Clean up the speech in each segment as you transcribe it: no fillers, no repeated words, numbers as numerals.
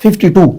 52,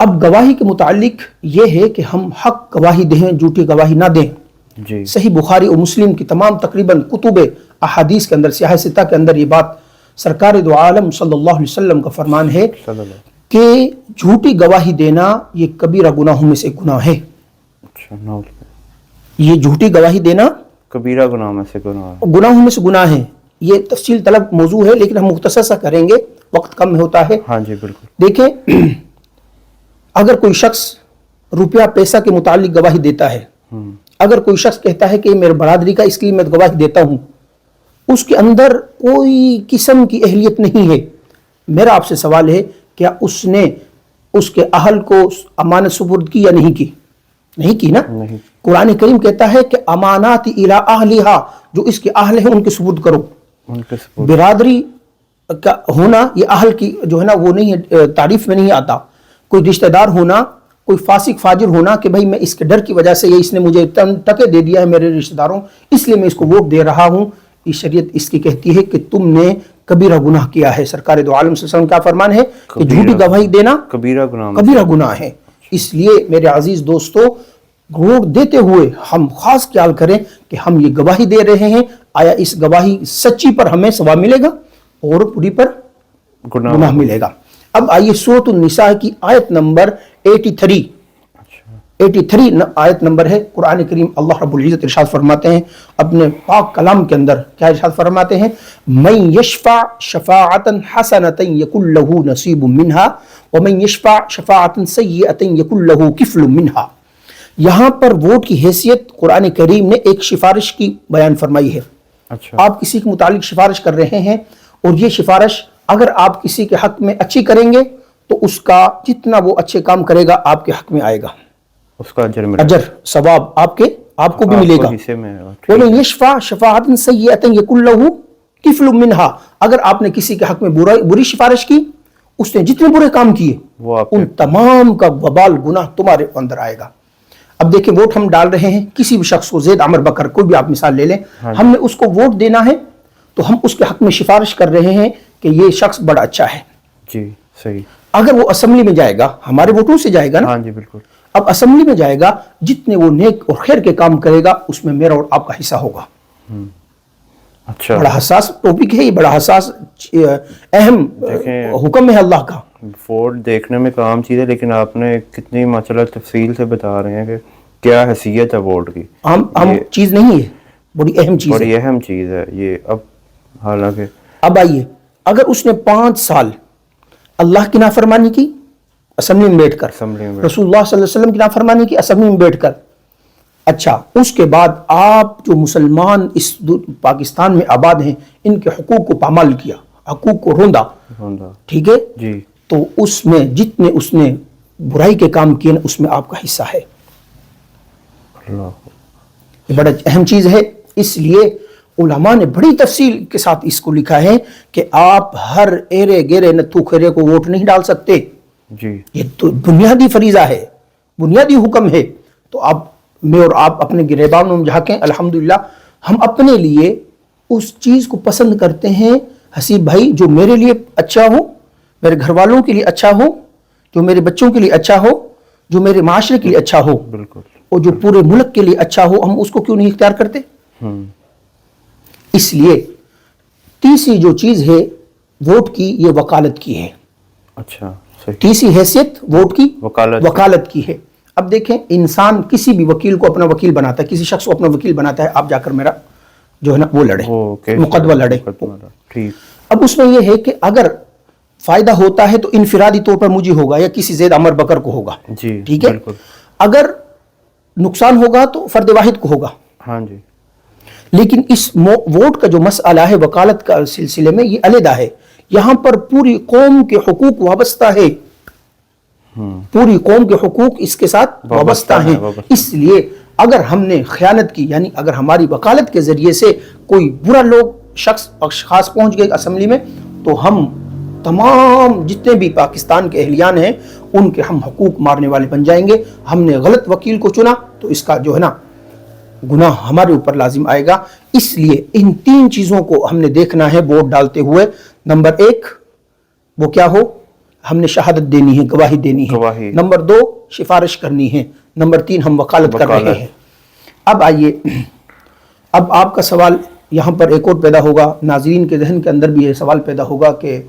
اب گواہی کے متعلق یہ ہے کہ ہم حق گواہی دیں، جھوٹی گواہی نہ دیں. جی صحیح بخاری اور مسلم کی تمام تقریباً کتب احادیث کے اندر، سیاہ ستہ کے اندر یہ بات سرکار دو عالم صلی اللہ علیہ وسلم کا فرمان ہے صلی اللہ. کہ جھوٹی گواہی دینا یہ کبیرہ گناہوں میں سے گناہ ہے. اچھا نعوذ باللہ. یہ جھوٹی گواہی دینا کبیرہ گناہ میں سے گناہ ہے. گناہوں میں سے گناہ ہے. یہ تفصیل طلب موضوع ہے لیکن ہم مختصر سا کریں گے، وقت کم ہوتا ہے. ہاں جی بالکل. دیکھیں، اگر کوئی شخص روپیہ پیسہ کے متعلق گواہی دیتا ہے، اگر کوئی شخص کہتا ہے کہ یہ میرے برادری کا اس لیے میں گواہی دیتا ہوں، اس کے اندر کوئی قسم کی اہلیت نہیں ہے. میرا آپ سے سوال ہے، کیا اس نے اس کے اہل کو امانت سپرد کی یا نہیں کی؟ نہیں کی نا. نہیں. قرآن کریم کہتا ہے کہ امانات الی اہلھا، جو اس کے اہل ہیں ان کے سپرد کرو. ان کے سپورٹ. برادری کا ہونا یہ اہل کی جو ہے نا وہ نہیں ہے، تعریف میں نہیں آتا. کوئی رشتہ دار ہونا، کوئی فاسق فاجر ہونا کہ بھائی میں اس کے ڈر کی وجہ سے، یہ اس نے مجھے ٹکے دے دیا ہے میرے رشتہ داروں، اس لیے میں اس کو ووٹ دے رہا ہوں، یہ شریعت اس کی کہتی ہے کہ تم نے کبیرہ گناہ کیا ہے. سرکار دو عالم صلی اللہ علیہ وسلم کا فرمان ہے کہ جھوٹی گواہی دینا کبیرہ گناہ میں کبیرہ گناہ ہے. اس لیے میرے عزیز دوستو، ووٹ دیتے ہوئے ہم خاص خیال کریں کہ ہم یہ گواہی دے رہے ہیں، آیا اس گواہی سچی پر ہمیں ثواب ملے گا اور پوری پر گناہ ملے گا. اب آئیے سورۃ النساء کی آیت نمبر 83. 83 آیت نمبر ہے. قرآن کریم اللہ رب العزت ارشاد فرماتے ہیں اپنے پاک کلام کے اندر، کیا ارشاد فرماتے ہیں؟ من یشفع شفاعۃ حسنۃ یکن لہ نصیب منہا ومن یشفع شفاعۃ سیئۃ یکن لہ کفل منہا. یہاں پر ووٹ کی حیثیت قرآن کریم نے ایک سفارش کی بیان فرمائی ہے. اچھا. آپ کسی کے متعلق سفارش کر رہے ہیں اور یہ سفارش اگر آپ کسی کے حق میں اچھی کریں گے تو اس کا جتنا وہ اچھے کام کرے گا آپ کے حق میں آئے گا، اس کا اجر ملے گا. اجر ثواب آپ کو بھی ملے گا. حصے میں ہے. وَمَن يَشْفَعْ شَفَاعَةً سَيِّئَةً يَكُن لَّهُ كِفْلٌ مِّنْهَا. اگر آپ نے کسی کے حق میں بری سفارش کی، اس نے جتنے برے کام کیے وہ آپ ان تمام کا وبال گناہ تمہارے اندر آئے گا. اب دیکھیں، ووٹ ہم ڈال رہے ہیں کسی بھی شخص کو، زید عمر بکر، کوئی بھی آپ مثال لے لیں، ہم نے اس کو ووٹ دینا ہے تو ہم اس کے حق میں سفارش کر رہے ہیں کہ یہ شخص بڑا اچھا ہے. جی صحیح. اگر وہ اسمبلی میں جائے گا، ہمارے ووٹوں سے جائے گا نا. ہاں جی بالکل. اب اسمبلی میں جائے گا، جتنے وہ نیک اور خیر کے کام کرے گا اس میں میرا اور آپ کا حصہ ہوگا. اچھا. بڑا حساس ٹاپک ہے یہ، بڑا حساس اہم حکم ہے اللہ کا. ووٹ دیکھنے میں کام چیز ہے لیکن آپ نے کتنی ماشاءاللہ تفصیل سے بتا رہے ہیں کہ کیا حیثیت ہے ووٹ کی. عام چیز نہیں ہے، بڑی اہم چیز ہے. بڑی اہم چیز ہے یہ. اب حالانکہ اب آئیے، اگر اس نے 5 سال اللہ کی نافرمانی کی اسمبلی میں بیٹھ کر، رسول اللہ صلی اللہ علیہ وسلم کی نافرمانی کی اسمبلی میں بیٹھ کر، اچھا اس کے بعد آپ جو مسلمان اس پاکستان میں آباد ہیں ان کے حقوق کو پامال کیا، حقوق کو روندا، ٹھیک ہے جی، تو اس میں جتنے اس نے برائی کے کام کیے اس میں آپ کا حصہ ہے. یہ بڑا اہم چیز ہے. اس لیے علماء نے بڑی تفصیل کے ساتھ اس کو لکھا ہے کہ آپ ہر ایرے گیرے نتھو کھیرے کو ووٹ نہیں ڈال سکتے. جی یہ تو بنیادی فریضہ ہے، بنیادی حکم ہے. تو آپ میں اور آپ اپنے گریبان میں جھانکیں. الحمدللہ ہم اپنے لیے اس چیز کو پسند کرتے ہیں حسیب بھائی جو میرے لیے اچھا ہو، میرے گھر والوں کے لیے اچھا ہو، جو میرے بچوں کے لیے اچھا ہو، جو میرے معاشرے کے لیے اچھا ہو، بالکل، اور جو پورے ملک کے لیے اچھا ہو. ہم اس کو کیوں نہیں اختیار کرتے؟ اس لیے تیسری جو چیز ہے ووٹ کی، یہ وکالت کی ہے. اچھا صحیح. تیسری حیثیت ووٹ کی وکالت کی ہے. اب دیکھیں، انسان کسی بھی وکیل کو اپنا وکیل بناتا ہے، کسی شخص کو اپنا وکیل بناتا ہے، آپ جا کر میرا جو ہے نا وہ لڑے، مقدمہ لڑے. اب اس میں یہ ہے کہ اگر فائدہ ہوتا ہے تو انفرادی طور پر مجھے ہوگا یا کسی زید عمر بکر کو ہوگا، ٹھیک ہے. اگر نقصان ہوگا تو فرد واحد کو ہوگا. ہاں جی. لیکن اس ووٹ کا جو مسئلہ ہے وکالت کا سلسلے میں یہ علیحدہ ہے. یہاں پر پوری قوم کے حقوق وابستہ ہے، پوری قوم کے حقوق اس کے ساتھ وابستہ ہیں. اس لیے اگر ہم نے خیانت کی، یعنی اگر ہماری وکالت کے ذریعے سے کوئی برا لوگ شخص خاص پہنچ گئے اسمبلی میں، تو ہم تمام جتنے بھی پاکستان کے اہلیان ہیں ان کے ہم حقوق مارنے والے بن جائیں گے. ہم نے غلط وکیل کو چنا تو اس کا جو ہے نا گناہ ہمارے اوپر لازم آئے گا. اس لیے ان 3 چیزوں کو ہم نے دیکھنا ہے ووٹ ڈالتے ہوئے. نمبر 1 وہ کیا ہو؟ ہم نے شہادت دینی ہے، گواہی دینی ہے، گواہی۔ نمبر 2 سفارش کرنی ہے، نمبر 3 ہم وکالت کر رہے ہیں۔ اب آئیے، اب آپ کا سوال یہاں پر ایک اور پیدا ہوگا، ناظرین کے ذہن کے اندر بھی یہ سوال پیدا ہوگا کہ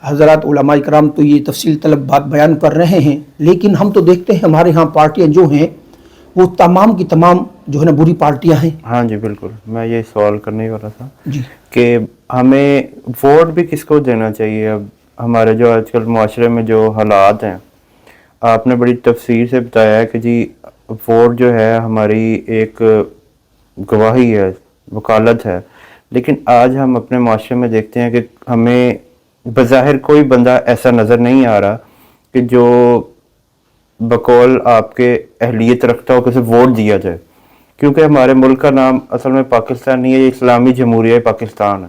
حضرات علماء کرام تو یہ تفصیل طلب بات بیان کر رہے ہیں، لیکن ہم تو دیکھتے ہیں ہمارے ہاں پارٹیاں جو ہیں وہ تمام کی تمام جو ہے نا بری پارٹیاں ہیں۔ ہاں جی بالکل، میں یہ سوال کرنے والا تھا جی کہ ہمیں ووٹ بھی کس کو دینا چاہیے۔ اب ہمارے جو آج کل معاشرے میں جو حالات ہیں، آپ نے بڑی تفصیل سے بتایا ہے کہ جی ووٹ جو ہے ہماری ایک گواہی ہے، وکالت ہے، لیکن آج ہم اپنے معاشرے میں دیکھتے ہیں کہ ہمیں بظاہر کوئی بندہ ایسا نظر نہیں آ رہا کہ جو بقول آپ کے اہلیت رکھتا ہو کہ اسے ووٹ دیا جائے، کیونکہ ہمارے ملک کا نام اصل میں پاکستان نہیں ہے، یہ اسلامی جمہوریہ پاکستان ہے،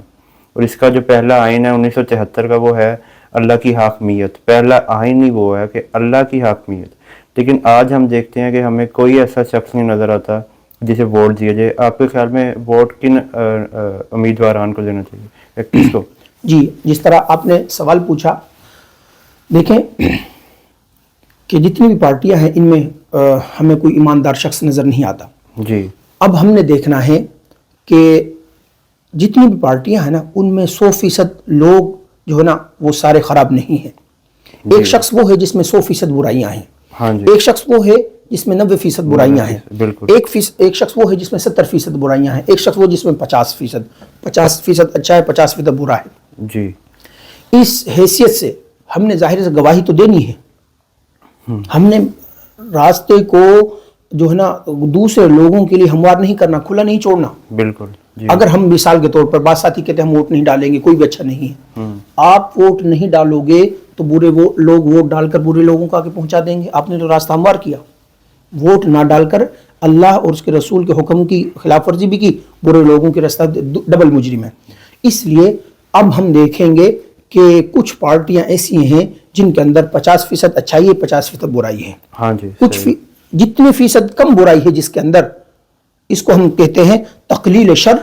اور اس کا جو پہلا آئین ہے 1973 کا وہ ہے اللہ کی حاکمیت۔ پہلا آئین ہی وہ ہے کہ اللہ کی حاکمیت، لیکن آج ہم دیکھتے ہیں کہ ہمیں کوئی ایسا شخص نہیں نظر آتا جسے ووٹ دیا جائے۔ آپ کے خیال میں ووٹ کن امیدواران کو دینا چاہیے یا کس کو؟ جی، جس طرح آپ نے سوال پوچھا، دیکھیں کہ جتنی بھی پارٹیاں ہیں ان میں ہمیں کوئی ایماندار شخص نظر نہیں آتا۔ جی اب ہم نے دیکھنا ہے کہ جتنی بھی پارٹیاں ہیں نا ان میں 100% لوگ جو ہے نا وہ سارے خراب نہیں ہیں۔ ایک شخص وہ ہے جس میں 100% برائیاں ہیں، ہاں جی ایک شخص وہ ہے جس میں 90% برائیاں ہیں، بالکل، ایک شخص وہ ہے جس میں 70% برائیاں ہیں، ایک شخص وہ جس میں 50% اچھا ہے، 50% برا ہے۔ جی اس حیثیت سے ہم نے ظاہر سے گواہی تو دینی ہے، ہم نے راستے کو جو ہے نا دوسرے لوگوں کے لیے ہموار نہیں کرنا، کھلا نہیں چھوڑنا۔ بالکل جی، اگر ہم مثال کے طور پر بعض ساتھی کہتے ہیں ہم ووٹ نہیں ڈالیں گے، کوئی بھی اچھا نہیں ہے، آپ ووٹ نہیں ڈالو گے تو برے وہ لوگ ووٹ ڈال کر برے لوگوں کو آگے پہنچا دیں گے۔ آپ نے تو راستہ ہموار کیا، ووٹ نہ ڈال کر اللہ اور اس کے رسول کے حکم کی خلاف ورزی بھی کی، برے لوگوں کے راستہ ڈبل مجرم ہے۔ اس لیے اب ہم دیکھیں گے کہ کچھ پارٹیاں ایسی ہیں جن کے اندر 50% اچھائی ہے، 50% برائی ہے۔ ہاں جی کچھ جتنے فیصد کم برائی ہے جس کے اندر، اس کو ہم کہتے ہیں تقلیل شر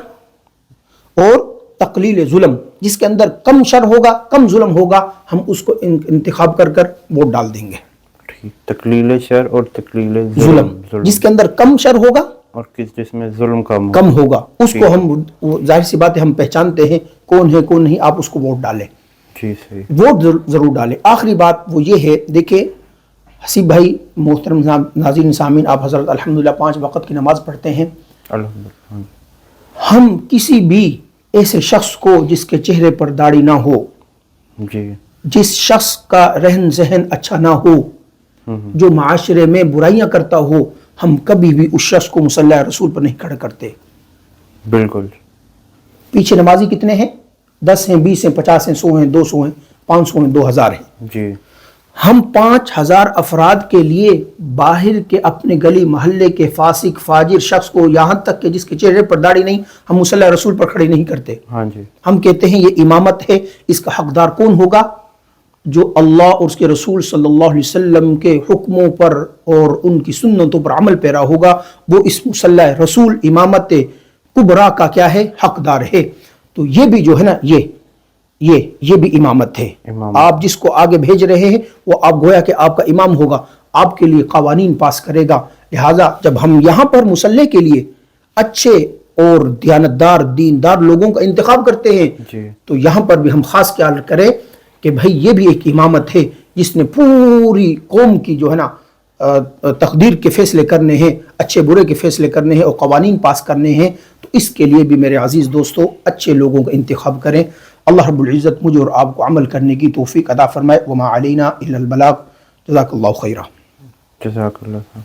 اور تقلیل ظلم۔ جس کے اندر کم شر ہوگا، کم ظلم ہوگا، ہم اس کو انتخاب کر کر ووٹ ڈال دیں گے۔ تقلیل شر اور تقلیل ظلم، جس کے اندر کم شر ہوگا اور جس میں ظلم کم ہوگا، اس کو ہم ظاہر سی بات ہے ہم پہچانتے ہیں کون ہے کون نہیں، آپ اس کو ووٹ ڈالیں، جی صحیح، ووٹ ضرور ڈالیں۔ آخری بات وہ یہ ہے، دیکھیں حسیب بھائی، محترم ناظرین سامعین، آپ حضرت الحمدللہ 5 وقت کی نماز پڑھتے ہیں۔ الحمدللہ، ہم کسی بھی ایسے شخص کو جس کے چہرے پر داڑھی نہ ہو، جی جس شخص کا رہن سہن اچھا نہ ہو، جو معاشرے میں برائیاں کرتا ہو، ہم کبھی بھی اس شخص کو مصلی رسول پر نہیں کھڑا کرتے۔ بالکل، پیچھے نمازی کتنے ہیں؟ 10 ہیں، 20 ہیں، 50 ہیں، 100 ہیں، 200 ہیں، 500 ہیں، 2000 ہیں۔ جی ہم 5000 افراد کے لیے باہر کے اپنے گلی محلے کے فاسق فاجر شخص کو، یہاں تک کہ جس کے چہرے پر داڑھی نہیں، ہم مصلی رسول پر کھڑے نہیں کرتے۔ ہاں جی، ہم کہتے ہیں یہ امامت ہے، اس کا حقدار کون ہوگا؟ جو اللہ اور اس کے رسول صلی اللہ علیہ وسلم کے حکموں پر اور ان کی سنتوں پر عمل پیرا ہوگا، وہ اس مصلی رسول امامت کبریٰ کا کیا ہے؟ حقدار ہے۔ تو یہ بھی جو ہے نا یہ بھی امامت ہے۔ آپ جس کو آگے بھیج رہے ہیں وہ آپ گویا کہ آپ کا امام ہوگا، آپ کے لیے قوانین پاس کرے گا۔ لہٰذا جب ہم یہاں پر مصلی کے لیے اچھے اور دیانتدار دیندار لوگوں کا انتخاب کرتے ہیں، تو یہاں پر بھی ہم خاص خیال کریں کہ بھائی یہ بھی ایک امامت ہے جس نے پوری قوم کی جو ہے نا تقدیر کے فیصلے کرنے ہیں، اچھے برے کے فیصلے کرنے ہیں اور قوانین پاس کرنے ہیں۔ تو اس کے لیے بھی میرے عزیز دوستو اچھے لوگوں کا انتخاب کریں۔ اللہ رب العزت مجھے اور آپ کو عمل کرنے کی توفیق عطا فرمائے۔ وما علینا الا البلاغ۔ جزاک اللہ خیرہ۔ جزاک اللہ خیر۔